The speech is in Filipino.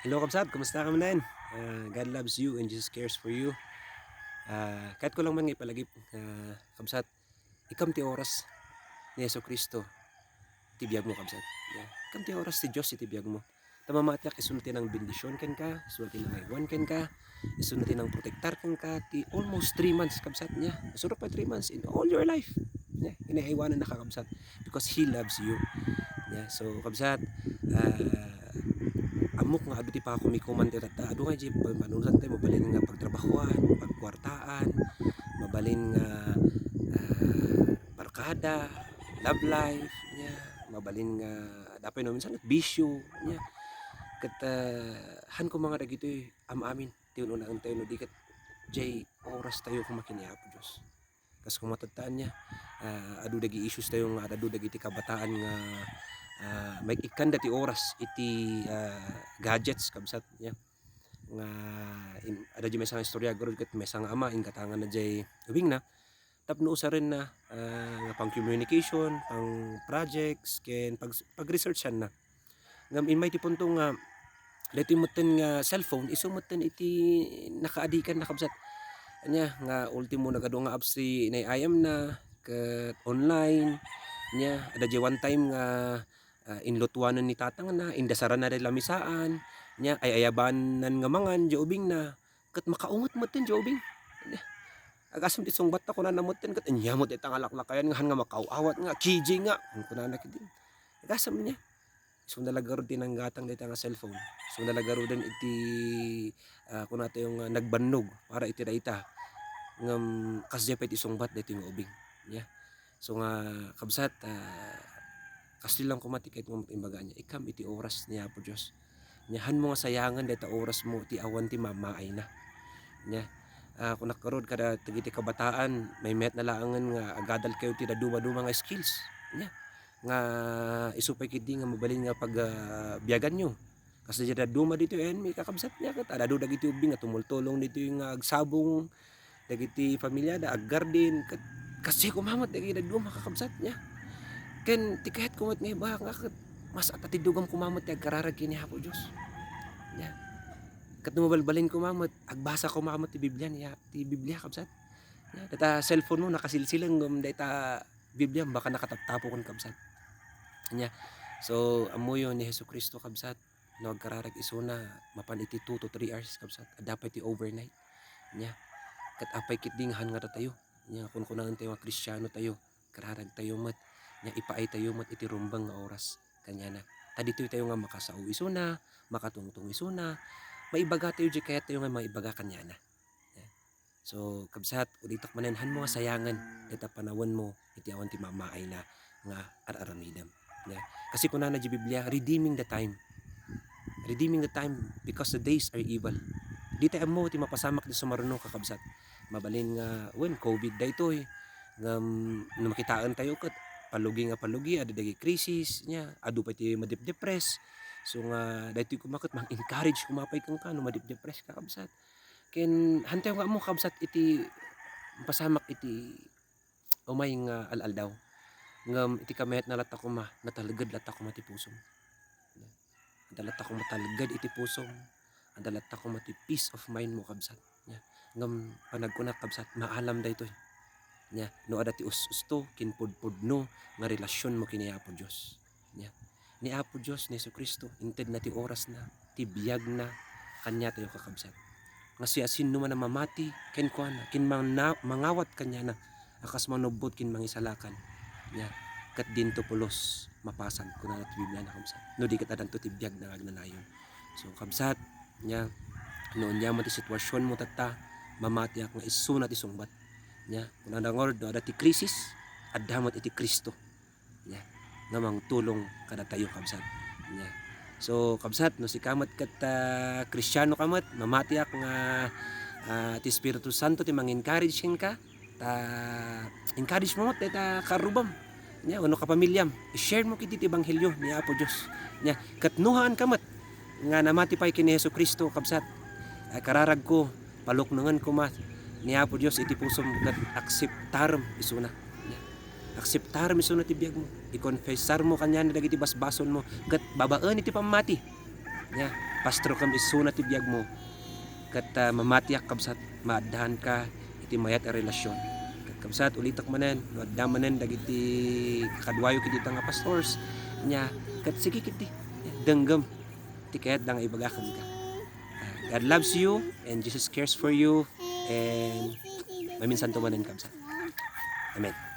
Hello kabsat, kumusta ka man? God loves you and Jesus cares for you. Kahit ko lang man ipalagip, kabsat, ikam ti oras ni Yeso Kristo, tibiyag mo kabsat. Ikam ti oras ti Diyos, itibiyag mo. Tamamatyak, isunti ng bendisyon ken ka, isunti ng aywan ken ka, isunti ng protektar ken ka, ti almost 3 months kabsat niya. Surok pa 3 months in all your life. Inaiwanan na ka kabsat because He loves you. So kabsat, amok nga abiti pa ako mikuman ti tata adu nga jib panunusan tayo mabalin nga pagtrabahuan pagkwartaan mabalin nga barkada love life nya mabalin nga dapay no minsan at bisyo nya ket han ko mga dagito am-amin ti una ang tayo no diket jay oras tayo kumakiniya po Dios kas kumatattaan niya adu dagi issues tayo nga adu dagiti kabataan nga may ikan dati oras iti gadgets kabsat niya nga ada di may isang istorya garo ket may isang ama in katangan na jay ubing na tapno usa rin na nga pang communication pang projects ken pag researchan na ngam in may ti punto nga dito moten nga cellphone iso moten iti nakaadikan na kabsat nya nga ultimo nagado nga apps ti inayayam na ket online nya ada jay one time nga inlutuanan ni tatang na indasaran na dahil lamisaan nya ay ayabanan nga mangan di ubing na ket makaungot mo ten di ubing agasam ti sungbat ako na namoten ket anya mo ti tangalaklakayan nga han nga makauawat nga kiji nga kun na nakidin agasam niya so nalagaro din ang gatang dita nga cellphone so nalagaro din iti kun nato yung nagbannog para iti dayta ngam kasya pa iti sungbat dito yung ubing nya so nga kabsat kasi lang kumatikit mo imbaga niya ikam iti oras niya po Diyos nyahan mo nga sayangan deta oras mo ti awan ti mamaay na nya kung nakarod kada tagiti kabataan may met na laangan nga agadal kayo ti daduma-duma nga skills nya nga isupay kidi nga mabalin nga pag biyagan nyo kasi dyan daduma dito may kakabsat niya kat adado dagiti ubing nga tumultulong dito yung agsabong dagiti pamilya da aggarden kasi kumamot dagiti daduma kakabsat niya ken ti kahit kumot nga iba nga mas atatidugam kumamot ti agkararag kini hapo Dios nya ket numabalbalin kumamot agbasa kumamot ti Biblia niya ti Biblia kabsat nya data cellphone mo nakasilsilang ngem data Biblia baka nakataptapo kon kabsat nya so amuyo ni Jesucristo kabsat no agkararag isuna mapan iti 2 to 3 hours kabsat dapat ti overnight nya ket apay kit dinghan nga tayo nya kun kunaon tayo nga Kristiyano tayo kararag tayo met nya ipaay tayo mat iti rumbang nga oras kanya na tadito tayo nga makasao isuna makatungtong isuna maibaga tayo di kaya tayo nga maibaga kanya na so kabsat uditak manenhan mo nga sayangan dita panawon mo iti awan ti mamaay na nga araramidam kasi kuna na di Biblia redeeming the time because the days are evil di tayo mo ti mapasamak di sumaruno kakabsat mabalin nga when COVID daytoy nga makitaan tayo ket palugi ada dagi krisis nya adu pa ti madip-depress so nga daytoy kumakot mang-encourage kumapay kang ka no madip-depress ka kabsat ken hantayo nga mo kabsat iti pasamak iti umay nga al-aldaw ngam iti kamayat na lata ko natalged lata ko mati pusom adalat ako matalged iti pusom adalat ako mati peace of mind mo kabsat nya ngam panagkunak kabsat maalam daytoy nya no ada ti usto kinpudpudno nga relasyon mo kini Apo Dios nya ni Apo Dios ni Jesucristo inted na ti oras na ti biyag na kanya tayo kakabsat nga siya sino man na mamati ken kuana kin mangawat kanya na akas manubot kin mangisalakan nya ket dinto pulos mapasan kuna ti Biblia na kabsat no di ket adanto ti biyag na agnanayon so kabsat nya noon nya mo ti sitwasyon mo tata mamati ak nga isu na ti sungbat nya kuna dangor do ada ti krisis addamot iti Kristo nya namang tulong kada tayo kabsat nya so kabsat no si kamat ket Kristiyano kamat mamatiak nga ti Espiritu Santo ti mang-encourage ka ta encourage mo ta karubam nya uno ka pamilyam i-share mo kiti ti ebanghelyo ni Apo Dios nya ket nuhaan kamat nga namati pay kini Jesucristo kabsat kararag ko paluknangan ko ni Apo Dios iti pusom ket akseptaram isuna akseptaram isuna ti biyag mo i-confessar mo kanya na dagiti basbason mo ket babaan iti pamati nya pastro kam isuna ti biyag mo kat mamatiak kabsat maaddahan ka iti mayat a relasyon. Kat kabsat ulitak manen no adda manen dagiti kadwayo kiti nga pastors nya kat sige kiti denggem ti kayat da nga ibagakan ka. God loves you and Jesus cares for you and maminsan tumanen kabsat. Amen.